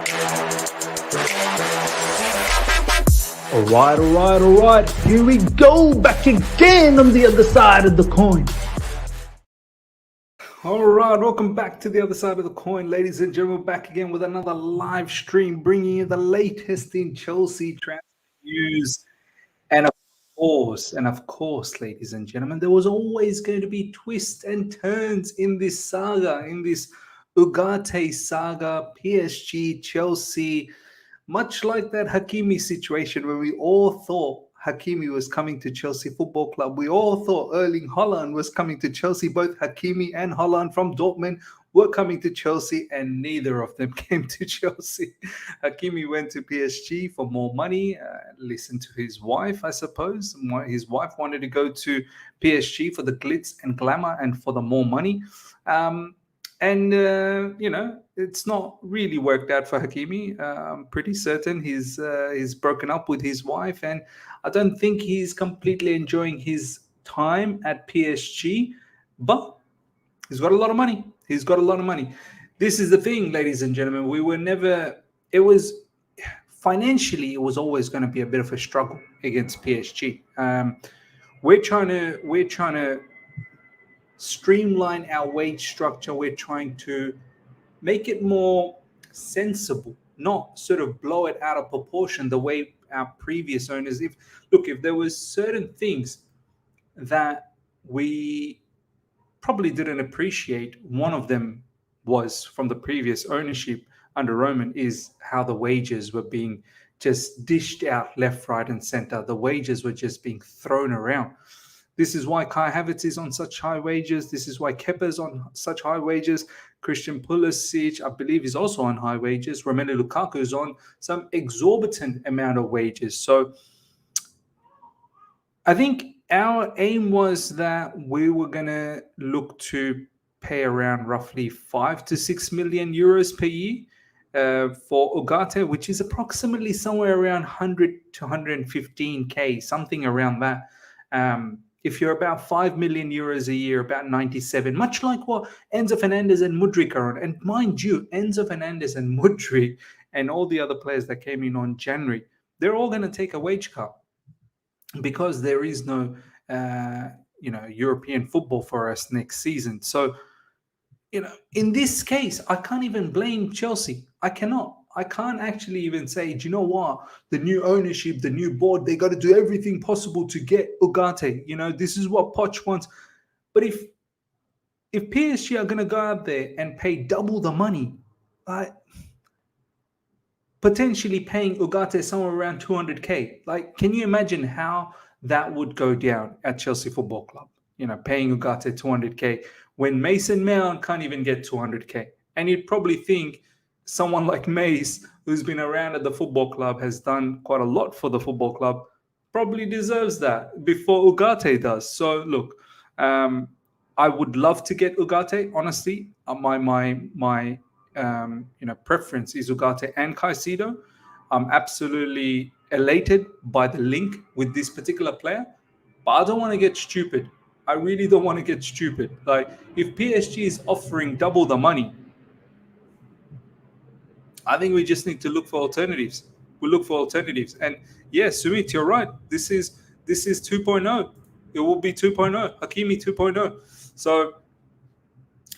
All right. Here we go, back again on the other side of the coin. All right, welcome back to the other side of the coin, ladies and gentlemen. Back again with another live stream, bringing you the latest in Chelsea transfer news. And of course, ladies and gentlemen, there was always going to be twists and turns in this saga, in this Ugarte saga, PSG, Chelsea. Much like that Hakimi situation where we all thought Hakimi was coming to Chelsea Football Club. We all thought Erling Haaland was coming to Chelsea. Both Hakimi and Haaland from Dortmund were coming to Chelsea, and neither of them came to Chelsea. Hakimi went to PSG for more money. Listen to his wife, I suppose. His wife wanted to go to PSG for the glitz and glamour and for the more money. It's not really worked out for Hakimi. I'm pretty certain he's broken up with his wife, and I don't think he's completely enjoying his time at PSG. But he's got a lot of money. This is the thing, ladies and gentlemen. Financially, it was always going to be a bit of a struggle against PSG. We're trying to streamline our wage structure. We're trying to make it more sensible, not sort of blow it out of proportion the way our previous owners. If there was certain things that we probably didn't appreciate, one of them was from the previous ownership under Roman, is how the wages were being just dished out left, right, and center. The wages were just being thrown around. This is why Kai Havertz is on such high wages. This is why Kepa's on such high wages. Christian Pulisic, I believe, is also on high wages. Romelu Lukaku is on some exorbitant amount of wages. So I think our aim was that we were going to look to pay around roughly 5 to 6 million euros per year for Ugarte, which is approximately somewhere around 100 to 115K, something around that. If you're about 5 million euros a year, about 97, much like what Enzo Fernandez and Mudryk are on. And mind you, Enzo Fernandez and Mudryk and all the other players that came in on January, they're all going to take a wage cut because there is no, European football for us next season. So, in this case, I can't even blame Chelsea. I can't actually even say, do you know what? The new ownership, the new board, they got to do everything possible to get Ugarte. This is what Poch wants. But if PSG are going to go out there and pay double the money, potentially paying Ugarte somewhere around 200K, can you imagine how that would go down at Chelsea Football Club? Paying Ugarte 200K when Mason Mount can't even get 200K. And you'd probably think someone like Mace, who's been around at the football club, has done quite a lot for the football club, probably deserves that before Ugarte does. So look, I would love to get Ugarte. Honestly, my preference is Ugarte and Caicedo. I'm absolutely elated by the link with this particular player, but I don't want to get stupid. I really don't want to get stupid. If PSG is offering double the money, I think we just need to look for alternatives. We'll look for alternatives. And yes, Sumit, you're right. This is 2.0. It will be 2.0. Hakimi 2.0. So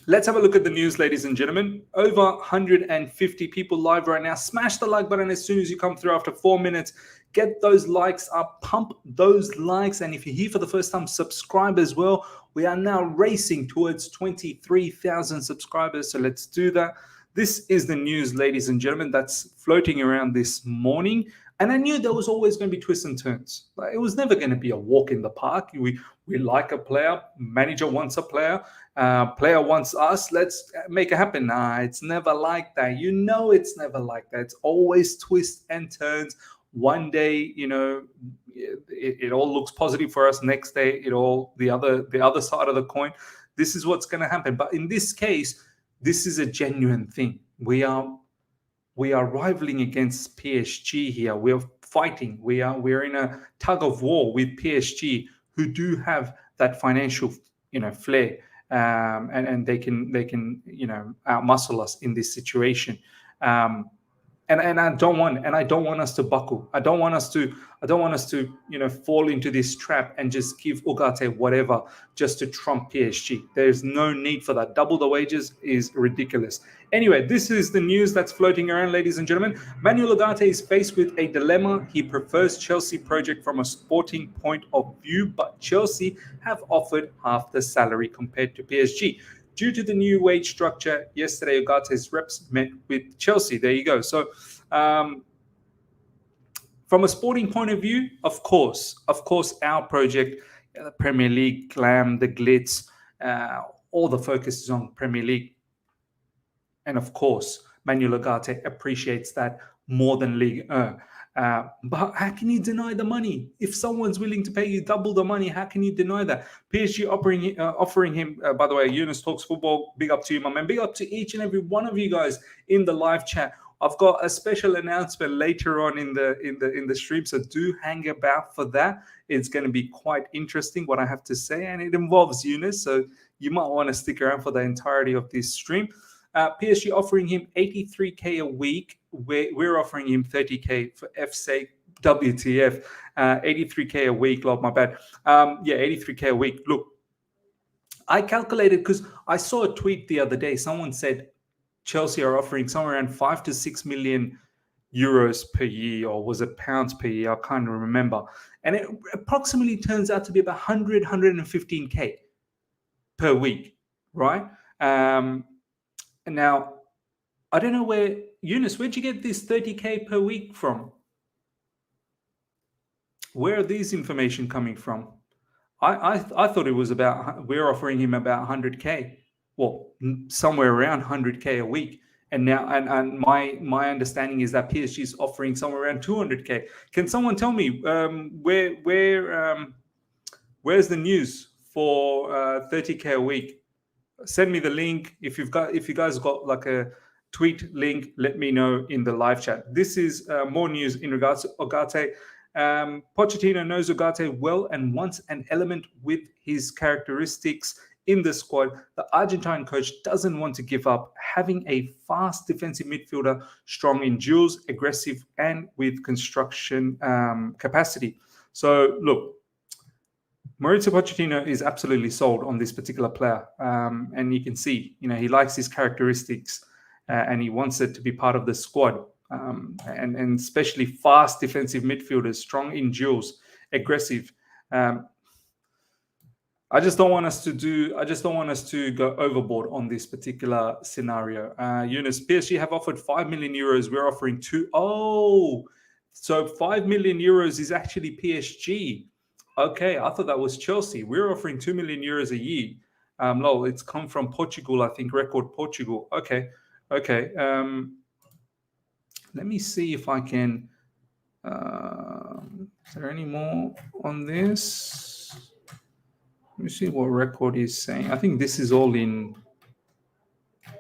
let's have a look at the news, ladies and gentlemen. Over 150 people live right now. Smash the like button as soon as you come through after 4 minutes. Get those likes up. Pump those likes. And if you're here for the first time, subscribe as well. We are now racing towards 23,000 subscribers. So let's do that. This is the news, ladies and gentlemen, that's floating around this morning. And I knew there was always going to be twists and turns. It was never going to be a walk in the park. We like a player. Manager wants a player. Player wants us. Let's make it happen. Nah, it's never like that. It's never like that. It's always twists and turns. One day, it all looks positive for us. Next day, the other side of the coin. This is what's going to happen. But in this case, this is a genuine thing. We are rivaling against PSG here. We're fighting. We're in a tug of war with PSG, who do have that financial, flair, and they can outmuscle us in this situation. and I don't want us to buckle. I don't want us to fall into this trap and just give Ugarte whatever just to trump PSG. There's no need for that. Double the wages is ridiculous. Anyway, this is the news that's floating around, ladies and gentlemen. Manuel Ugarte is faced with a dilemma. He prefers Chelsea project from a sporting point of view, but Chelsea have offered half the salary compared to PSG. Due to the new wage structure, yesterday Ugarte's reps met with Chelsea. There you go. So, from a sporting point of view, of course, our project, the Premier League, glam, the glitz, all the focus is on Premier League. And of course, Manuel Ugarte appreciates that more than Ligue 1. But how can you deny the money? If someone's willing to pay you double the money, how can you deny that? PSG offering him, by the way, Eunice Talks Football, big up to you, my man. Big up to each and every one of you guys in the live chat. I've got a special announcement later on in the stream, so do hang about for that. It's going to be quite interesting what I have to say, and it involves Eunice, so you might want to stick around for the entirety of this stream. PSG offering him 83k a week. We're offering him 30k for F's sake. WTF, 83k a week. Love, my bad. 83k a week. Look, I calculated because I saw a tweet the other day. Someone said Chelsea are offering somewhere around 5 to 6 million euros per year, or was it pounds per year? I can't remember. And it approximately turns out to be about 100, 115k per week, right? Now, I don't know where, Eunice, where'd you get this 30k per week from? Where are these information coming from? I thought it was about, we're offering him about 100k. Well, somewhere around 100k a week. And now, and my understanding is that PSG is offering somewhere around 200k. Can someone tell me where's the news for 30k a week? Send me the link. If you guys got like a tweet link, let me know in the live chat. This is more news in regards to Ugarte. Pochettino knows Ugarte well and wants an element with his characteristics in the squad. The Argentine coach doesn't want to give up having a fast defensive midfielder, strong in duels, aggressive, and with construction capacity. So look, Mauricio Pochettino is absolutely sold on this particular player, and you can see, he likes his characteristics, and he wants it to be part of the squad, and especially fast defensive midfielders, strong in duels, aggressive. I just don't want us to go overboard on this particular scenario. Eunice, PSG have offered 5 million euros. We're offering 2. Oh, so 5 million euros is actually PSG. Okay, I thought that was Chelsea. We're offering 2 million euros a year. No, it's come from Portugal, I think, Record Portugal. Okay. Let me see if I can. Is there any more on this? Let me see what Record is saying. I think this is all in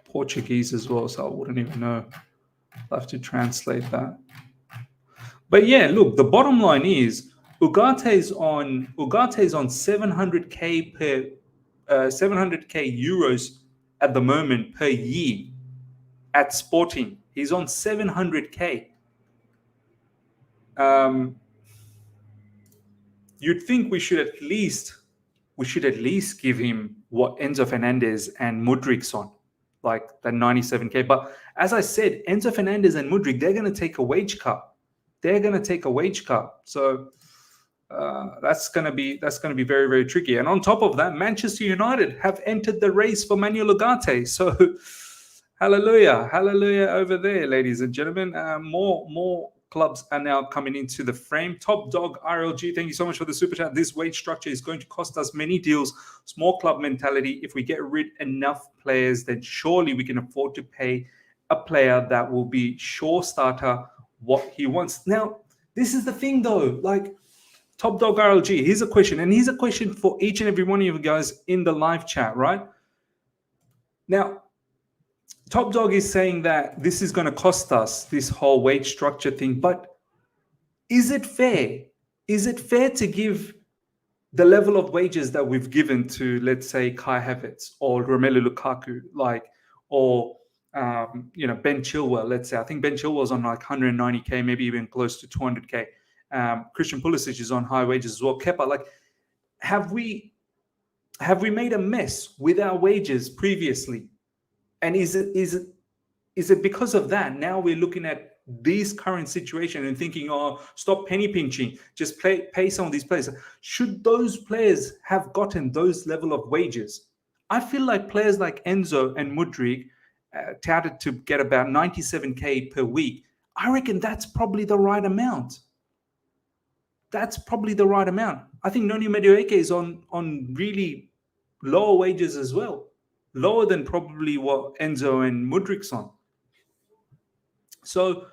Portuguese as well, so I wouldn't even know. I'll have to translate that. But yeah, look, the bottom line is Ugarte's on 700k per 700k euros at the moment per year at Sporting. He's on 700k. You'd think we should at least give him what Enzo Fernandez and Mudrik's on, like the 97k. But as I said, Enzo Fernandez and Mudrik, they're going to take a wage cut. So that's going to be very, very tricky. And on top of that, Manchester United have entered the race for Manuel Ugarte. So hallelujah over there, ladies and gentlemen. More clubs are now coming into the frame. Top Dog RLG, thank you so much for the super chat. This wage structure is going to cost us many deals. Small club mentality. If we get rid enough players, then surely we can afford to pay a player that will be sure starter what he wants. Now, this is the thing though, like Top Dog RLG, here's a question, and here's a question for each and every one of you guys in the live chat, right? Now, Top Dog is saying that this is going to cost us, this whole wage structure thing, but is it fair? Is it fair to give the level of wages that we've given to, let's say, Kai Havertz or Romelu Lukaku, or Ben Chilwell, let's say. I think Ben Chilwell's on like 190K, maybe even close to 200K. Christian Pulisic is on high wages as well. Kepa, like, have we made a mess with our wages previously? And is it because of that now we're looking at this current situation and thinking, oh, stop penny pinching, just pay some of these players? Should those players have gotten those level of wages? I feel like players like Enzo and Mudryk, touted to get about 97K per week. I reckon that's probably the right amount. That's probably the right amount. I think Noni Madueke is on really lower wages as well, lower than probably what Enzo and Mudryk's on. So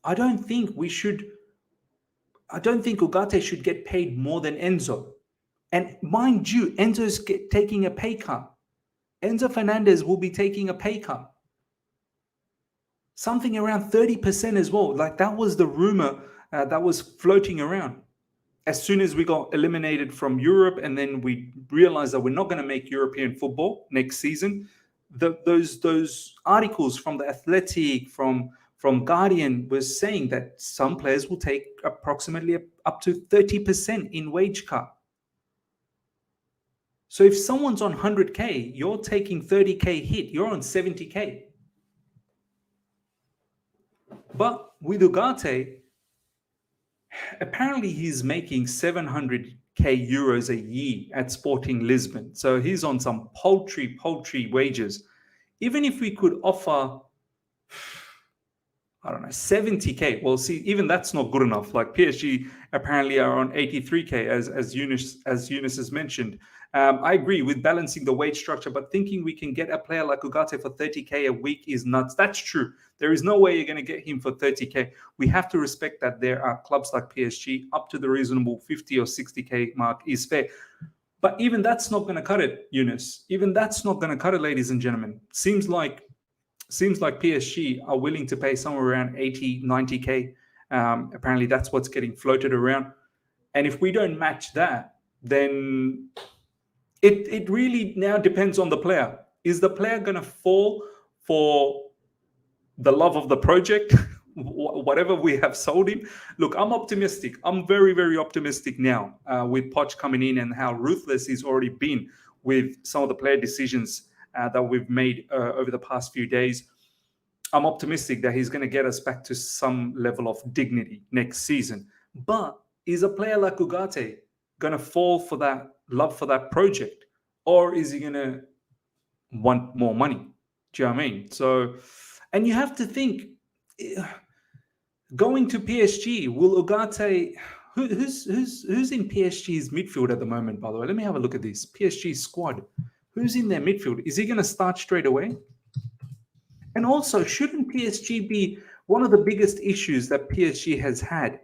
I don't think Ugarte should get paid more than Enzo. And mind you, Enzo's taking a pay cut. Enzo Fernandez will be taking a pay cut. Something around 30% as well. Like, that was the rumor that was floating around. As soon as we got eliminated from Europe and then we realized that we're not going to make European football next season, those articles from the Athletic, from Guardian, was saying that some players will take approximately up to 30% in wage cut. So if someone's on 100K, you're taking 30K hit, you're on 70K. But with Ugarte, apparently he's making 700K euros a year at Sporting Lisbon. So he's on some paltry wages. Even if we could offer, I don't know, 70K, well, see, even that's not good enough. Like, PSG apparently are on 83K, as Eunice has mentioned. I agree with balancing the wage structure, but thinking we can get a player like Ugarte for 30K a week is nuts. That's true. There is no way you're going to get him for 30K. We have to respect that there are clubs like PSG up to the reasonable 50 or 60K mark is fair. But even that's not going to cut it, Eunice. Even that's not going to cut it, ladies and gentlemen. Seems like PSG are willing to pay somewhere around 80, 90K. Apparently that's what's getting floated around. And if we don't match that, then it really now depends on the player. Is the player going to fall for the love of the project, whatever we have sold him? Look, I'm optimistic. I'm very, very optimistic now with Poch coming in and how ruthless he's already been with some of the player decisions that we've made over the past few days. I'm optimistic that he's going to get us back to some level of dignity next season. But is a player like Ugarte going to fall for that love for that project? Or is he going to want more money? Do you know what I mean? So, and you have to think, going to PSG, will Ugarte... Who's in PSG's midfield at the moment, by the way? Let me have a look at this. PSG squad. Who's in their midfield? Is he going to start straight away? And also, shouldn't PSG be one of the biggest issues that PSG has had,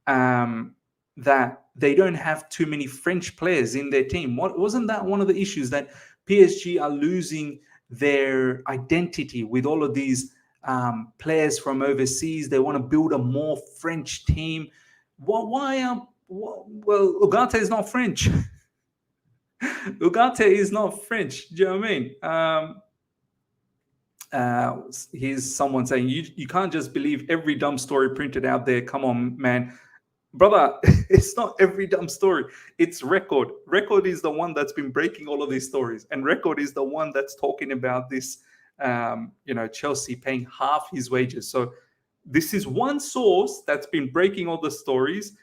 that they don't have too many French players in their team? Wasn't that one of the issues, that PSG are losing their identity with all of these players from overseas? They want to build a more French team. Well, Ugarte is not French. Ugarte is not French. Do you know what I mean? Here's someone saying, you can't just believe every dumb story printed out there. Come on, man. Brother, it's not every dumb story. It's Record. Record is the one that's been breaking all of these stories. And Record is the one that's talking about this, Chelsea paying half his wages. So this is one source that's been breaking all the stories.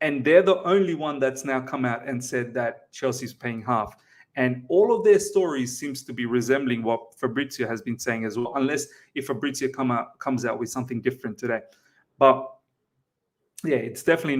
And they're the only one that's now come out and said that Chelsea's paying half. And all of their stories seems to be resembling what Fabrizio has been saying as well, unless if Fabrizio comes out with something different today. But yeah, it's definitely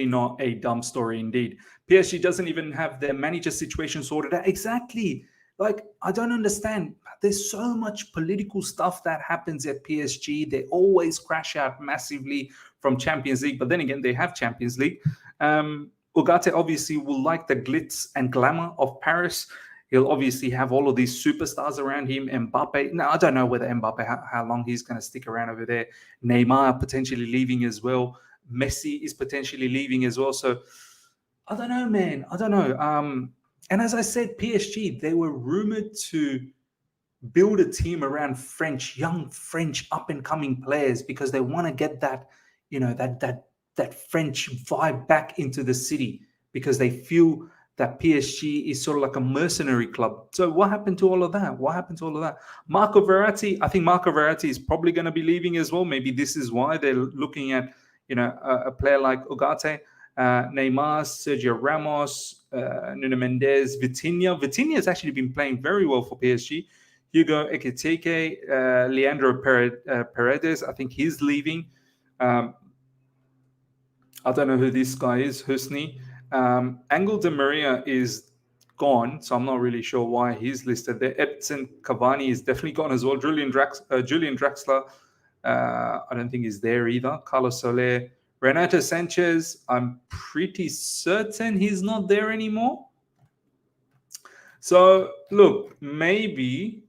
not a dumb story indeed. PSG doesn't even have their manager situation sorted out. Exactly. Like, I don't understand. There's so much political stuff that happens at PSG. They always crash out massively from Champions League, but then again, they have Champions League. Ugarte obviously will like the glitz and glamour of Paris. He'll obviously have all of these superstars around him. Mbappe. Now, I don't know whether Mbappe, how long he's going to stick around over there. Neymar potentially leaving as well. Messi is potentially leaving as well. So I don't know, man. I don't know. And as I said, PSG, they were rumored to build a team around young French up and coming players, because they want to get that, that French vibe back into the city, because they feel that PSG is sort of like a mercenary club. So what happened to all of that? What happened to all of that? Marco Verratti, I think Marco Verratti is probably going to be leaving as well. Maybe this is why they're looking at, a player like Ugarte, Neymar, Sergio Ramos, Nuno Mendes, Vitinha. Vitinha has actually been playing very well for PSG. Hugo Ekitike, Leandro Paredes, I think he's leaving. I don't know who this guy is, Husni. Angel Di Maria is gone, so I'm not really sure why he's listed there. Edson Cavani is definitely gone as well. Julian Draxler, I don't think he's there either. Carlos Soler. Renato Sanchez, I'm pretty certain he's not there anymore. So, look, maybe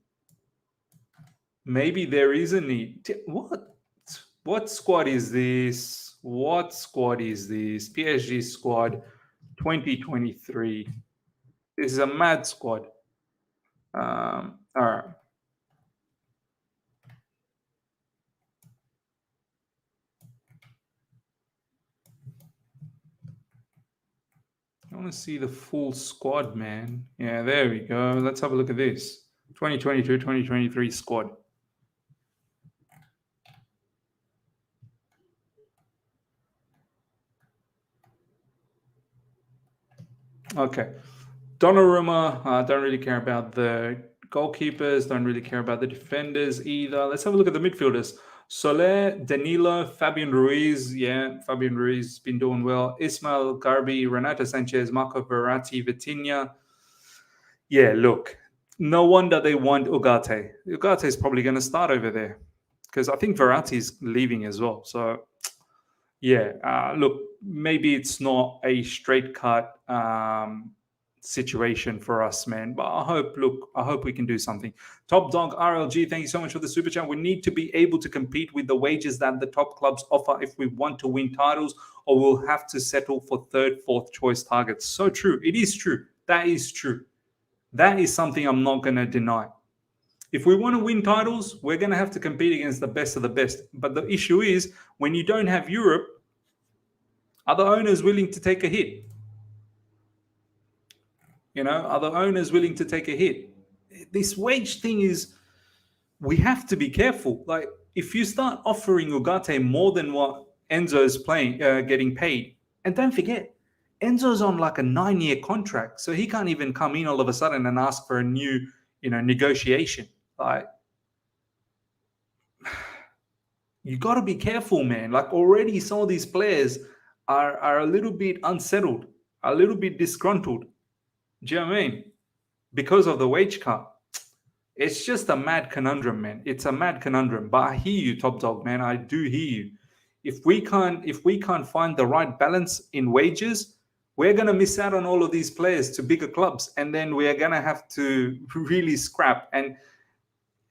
there is a need. What squad is this? What squad is this? PSG squad 2023. This is a mad squad. All right. I want to see the full squad, man. Yeah, there we go. Let's have a look at this. 2022-2023 squad. Okay. Donnarumma, don't really care about the goalkeepers, don't really care about the defenders either. Let's have a look at the midfielders. Soler, Danilo, Fabian Ruiz. Yeah, Fabian Ruiz has been doing well. Ismail Garbi, Renato Sanchez, Marco Verratti, Vitinha. Yeah, look, no wonder they want Ugarte. Ugarte is probably going to start over there, because I think Verratti is leaving as well. So, yeah, look, maybe it's not a straight cut situation for us, man. But I hope we can do something. Top Dog RLG, thank you so much for the super chat. We need to be able to compete with the wages that the top clubs offer if we want to win titles, or we'll have to settle for third, fourth choice targets. So true. It is true. That is true. That is something I'm not going to deny. If we want to win titles, we're going to have to compete against the best of the best. But the issue is, when you don't have Europe, are the owners willing to take a hit? Are the owners willing to take a hit? This wage thing is, we have to be careful. Like, if you start offering Ugarte more than what Enzo's getting paid, and don't forget, Enzo's on like a 9-year contract, so he can't even come in all of a sudden and ask for a new, negotiation. Like, you got to be careful, man. Like, already some of these players are a little bit unsettled, a little bit disgruntled. Do you know what I mean? Because of the wage cut. It's just a mad conundrum, man. It's a mad conundrum. But I hear you, Top Dog, man. I do hear you. If we can't find the right balance in wages, we're gonna miss out on all of these players to bigger clubs, and then we are gonna have to really scrap. And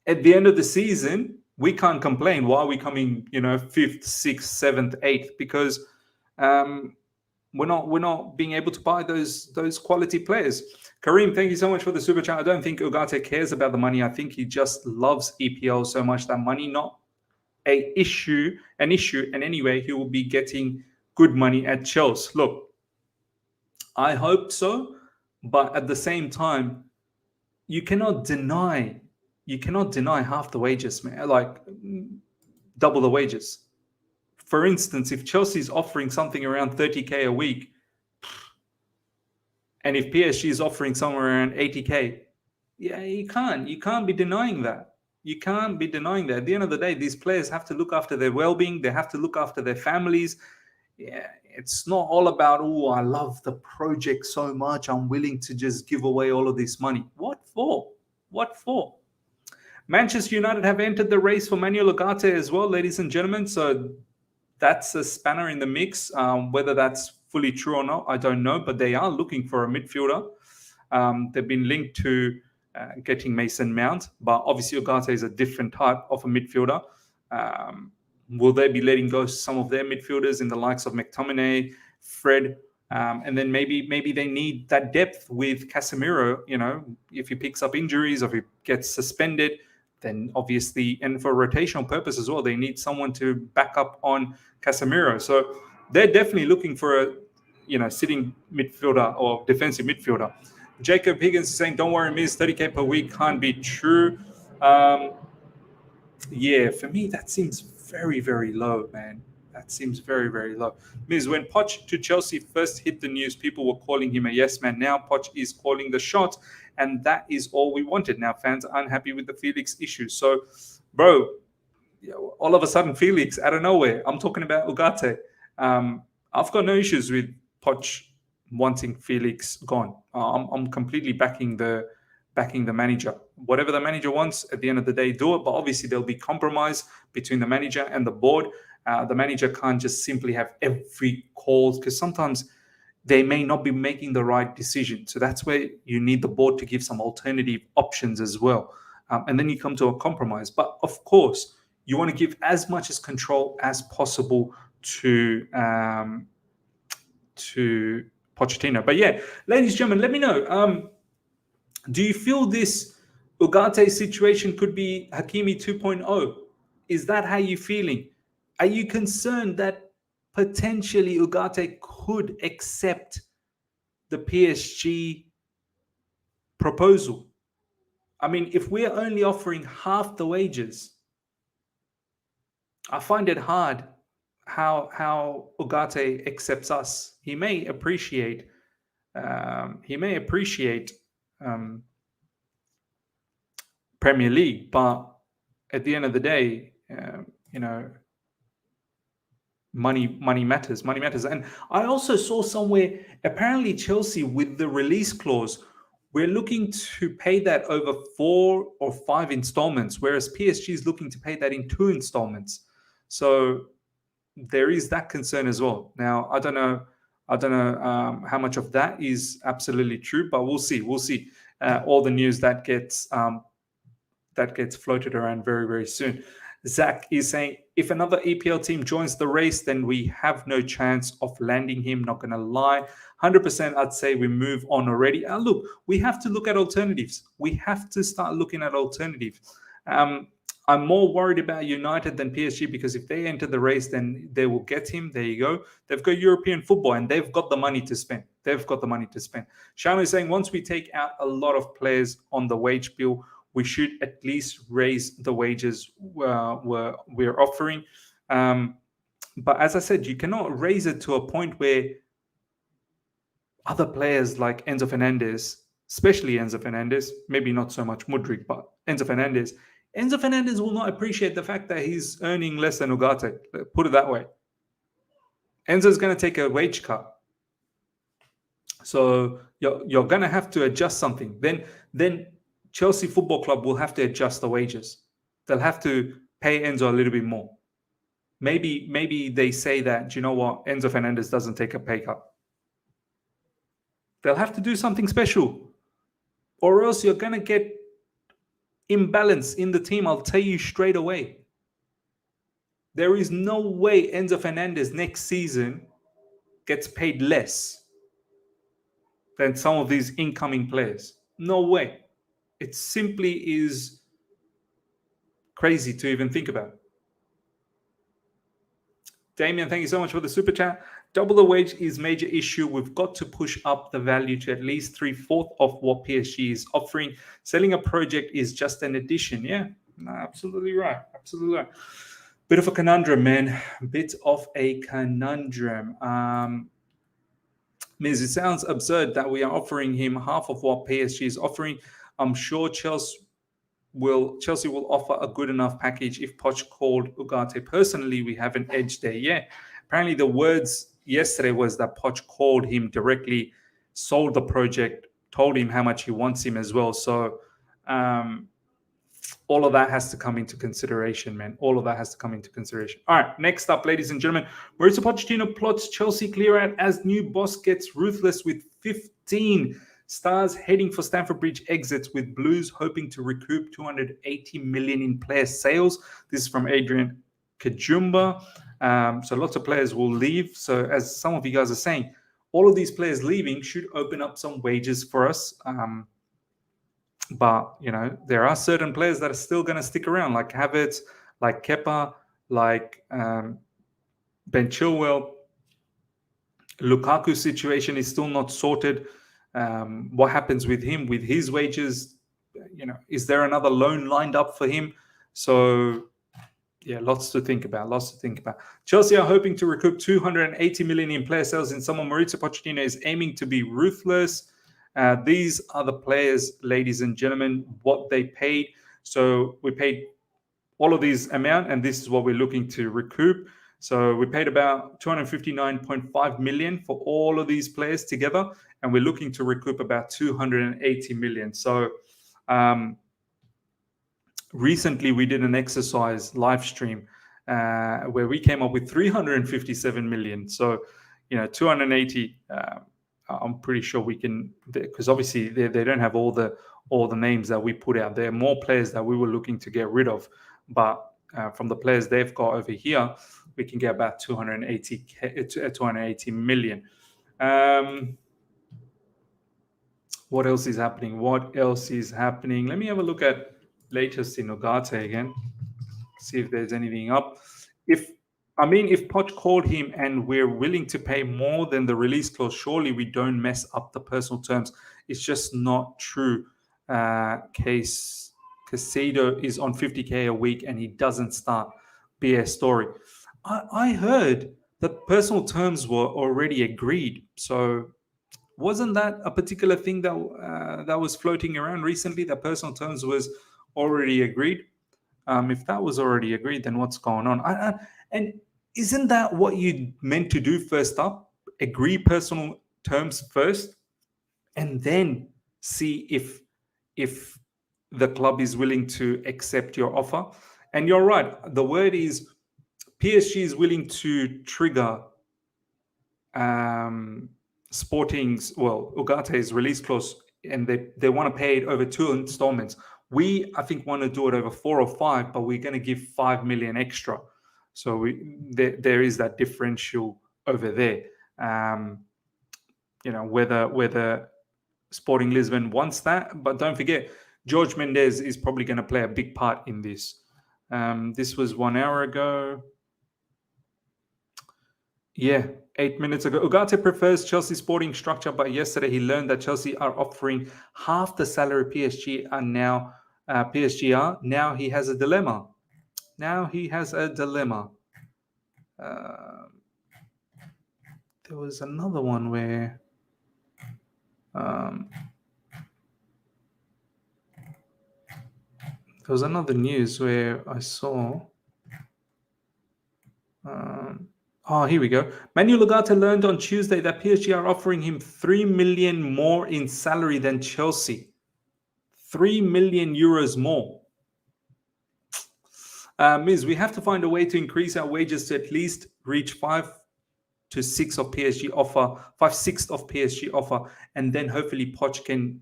at the end of the season, we can't complain. Why are we coming, 5th, 6th, 7th, 8th? Because we're not being able to buy those quality players. Kareem, thank you so much for the super chat. I don't think Ugarte cares about the money. I think he just loves EPL so much that money not an issue. And anyway, he will be getting good money at Chelsea. Look, I hope so, but at the same time, you cannot deny half the wages, man. Like, double the wages. For instance, if Chelsea is offering something around 30k a week, and if PSG is offering somewhere around 80k, yeah, you can't be denying that. You can't be denying that. At the end of the day, these players have to look after their well-being. They have to look after their families. Yeah, it's not all about, oh, I love the project so much, I'm willing to just give away all of this money. What for? What for? Manchester United have entered the race for Manuel Ugarte as well, ladies and gentlemen. So that's a spanner in the mix. Whether that's fully true or not, I don't know, but they are looking for a midfielder. They've been linked to getting Mason Mount, but obviously Ugarte is a different type of a midfielder. Will they be letting go some of their midfielders in the likes of McTominay, Fred, And then maybe they need that depth with Casemiro. If he picks up injuries or if he gets suspended, then obviously, and for rotational purpose as well, they need someone to back up on Casemiro. So they're definitely looking for a sitting midfielder or defensive midfielder. Jacob Higgins is saying, "Don't worry, Miz, 30K per week can't be true." Yeah, for me that seems very, very low, man. That seems very, very low. Miz, when Poch to Chelsea first hit the news, people were calling him a yes man. Now Poch is calling the shot, and that is all we wanted. Now fans are unhappy with the Felix issue. So, bro, all of a sudden Felix out of nowhere. I'm talking about Ugarte. I've got no issues with Poch wanting Felix gone. I'm completely backing the manager. Whatever the manager wants, at the end of the day, do it. But obviously, there'll be compromise between the manager and the board. The manager can't just simply have every call, because sometimes they may not be making the right decision. So that's where you need the board to give some alternative options as well. And then you come to a compromise. But of course, you want to give as much as control as possible to Pochettino. But yeah, ladies and gentlemen, let me know. Do you feel this Ugarte situation could be Hakimi 2.0? Is that how you're feeling? Are you concerned that potentially Ugarte could accept the PSG proposal? I mean, if we're only offering half the wages, I find it hard how Ugarte accepts us. He may appreciate Premier League, but at the end of the day, money matters. Money matters. And I also saw somewhere, apparently Chelsea, with the release clause, we're looking to pay that over 4 or 5 installments, whereas PSG is looking to pay that in 2 installments. So there is that concern as well. Now, I don't know how much of that is absolutely true, but we'll see. All the news that gets floated around very, very soon. Zach is saying, if another EPL team joins the race, then we have no chance of landing him. Not going to lie. 100%, I'd say we move on already. Look, we have to look at alternatives. We have to start looking at alternatives. I'm more worried about United than PSG, because if they enter the race, then they will get him. There you go. They've got European football and they've got the money to spend. Shano is saying, once we take out a lot of players on the wage bill, we should at least raise the wages we're offering. But as I said, you cannot raise it to a point where other players like Enzo Fernandez, especially Enzo Fernandez, maybe not so much Mudryk, but Enzo Fernandez will not appreciate the fact that he's earning less than Ugarte. Put it that way. Enzo's going to take a wage cut. So you're going to have to adjust something. Then Chelsea Football Club will have to adjust the wages. They'll have to pay Enzo a little bit more. Maybe they say that, you know what, Enzo Fernandez doesn't take a pay cut. They'll have to do something special, or else you're going to get imbalance in the team. I'll tell you straight away. There is no way Enzo Fernandez next season gets paid less than some of these incoming players. No way. It simply is crazy to even think about. Damien, thank you so much for the super chat. Double the wage is major issue. We've got to push up the value to at least 3/4 of what PSG is offering. Selling a project is just an addition. Yeah, no, absolutely right. Bit of a conundrum, man. Bit of a conundrum. Miz, it sounds absurd that we are offering him half of what PSG is offering. I'm sure Chelsea will offer a good enough package if Poch called Ugarte. Personally, we have an edge there. Yeah. Apparently the words yesterday was that Poch called him directly, sold the project, told him how much he wants him as well. So all of that has to come into consideration, man. All of that has to come into consideration. All right, next up, ladies and gentlemen, Mauricio Pochettino plots Chelsea clear out as new boss gets ruthless with 15 stars heading for Stamford Bridge exits, with Blues hoping to recoup 280 million in player sales. This is from Adrian Kajumba. So lots of players will leave. So as some of you guys are saying, all of these players leaving should open up some wages for us. But there are certain players that are still going to stick around, like Havertz, like Kepa, like Ben Chilwell. Lukaku's situation is still not sorted. What happens with him, with his wages? Is there another loan lined up for him? So, yeah, lots to think about. Chelsea are hoping to recoup 280 million in player sales in summer. Maurizio Pochettino is aiming to be ruthless. These are the players, ladies and gentlemen, what they paid. So we paid all of these amount, and this is what we're looking to recoup. So we paid about 259.5 million for all of these players together, and we're looking to recoup about 280 million. So recently we did an exercise live stream where we came up with 357 million. So 280. I'm pretty sure we can, because obviously they don't have all the names that we put out. There are more players that we were looking to get rid of, but from the players they've got over here, we can get about 280 million. What else is happening? Let me have a look at latest in Ugarte again, see if there's anything up. If Poch called him and we're willing to pay more than the release clause, surely we don't mess up the personal terms. It's just not true. Casado is on 50k a week and he doesn't start. BS story. I heard that personal terms were already agreed. So wasn't that a particular thing that was floating around recently? That personal terms was already agreed. If that was already agreed, then what's going on? And isn't that what you meant to do first up? Agree personal terms first, and then see if the club is willing to accept your offer. And you're right. The word is PSG is willing to trigger Ugarte's release clause, and they want to pay it over 2 installments. We, I think, want to do it over 4 or 5, but we're going to give 5 million extra. So there is that differential over there. Whether Sporting Lisbon wants that, but don't forget, George Mendes is probably going to play a big part in this. This was 1 hour ago. Yeah, 8 minutes ago. Ugarte prefers Chelsea sporting structure, but yesterday he learned that Chelsea are offering half the salary PSG are now. PSG are. Now he has a dilemma. There was another one where there was another news where I saw. Here we go. Manuel Ugarte learned on Tuesday that PSG are offering him 3 million more in salary than Chelsea. 3 million euros more. Miz, we have to find a way to increase our wages to at least reach 5 to 6 of PSG offer, 5/6 of PSG offer, and then hopefully Poch can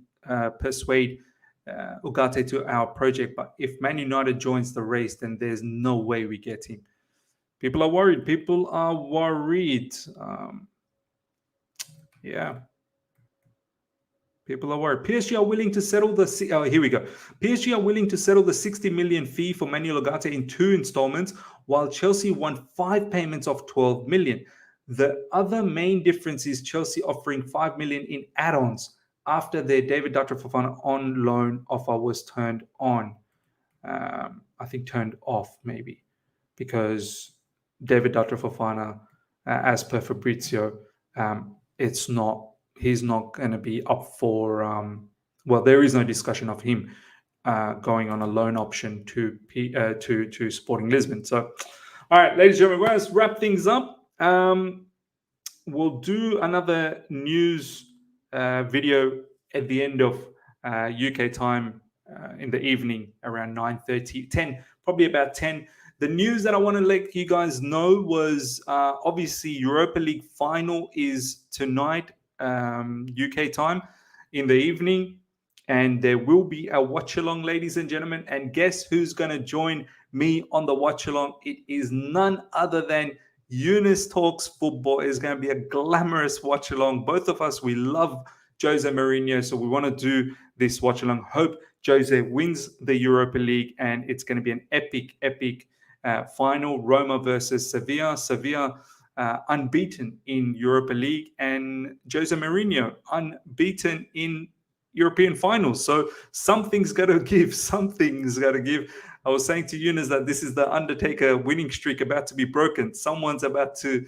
persuade Ugarte to our project. But if Man United joins the race, then there's no way we get him. People are worried. Yeah. People are worried. PSG are willing to settle the... here we go. PSG are willing to settle the 60 million fee for Manuel Ugarte in 2 installments, while Chelsea want 5 payments of 12 million. The other main difference is Chelsea offering 5 million in add-ons after their David Datra Fofana on loan offer was turned on. I think turned off, maybe, because David Datra Fofana, as per Fabrizio, he's not going to be up for. There is no discussion of him going on a loan option to Sporting Lisbon. So, all right, ladies and gentlemen, let's wrap things up. We'll do another news video at the end of UK time in the evening around 9:30, 10, probably about 10. The news that I want to let you guys know was obviously Europa League final is tonight, UK time in the evening, and there will be a watch along, ladies and gentlemen. And guess who's going to join me on the watch along? It is none other than Eunice Talks Football is going to be a glamorous watch along. Both of us, we love Jose Mourinho, so we want to do this watch along. Hope Jose wins the Europa League, and it's going to be an epic final. Roma versus Sevilla. Sevilla unbeaten in Europa League, and Jose Mourinho unbeaten in European finals. So something's got to give. Something's got to give. I was saying to Eunice that this is the Undertaker winning streak about to be broken. Someone's about to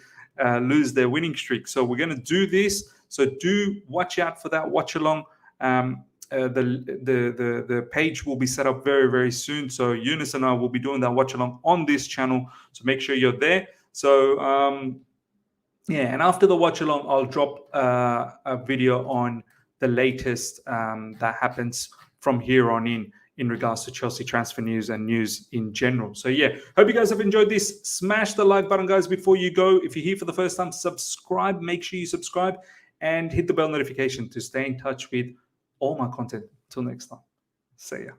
lose their winning streak. So we're going to do this. So do watch out for that watch along. The page will be set up very, very soon. So Eunice and I will be doing that watch along on this channel. So make sure you're there. So yeah, and after the watch along, I'll drop a video on the latest that happens from here on in regards to Chelsea transfer news and news in general. So yeah, hope you guys have enjoyed this. Smash the like button, guys, before you go. If you're here for the first time, subscribe. Make sure you subscribe and hit the bell notification to stay in touch with all my content. Till next time. See ya.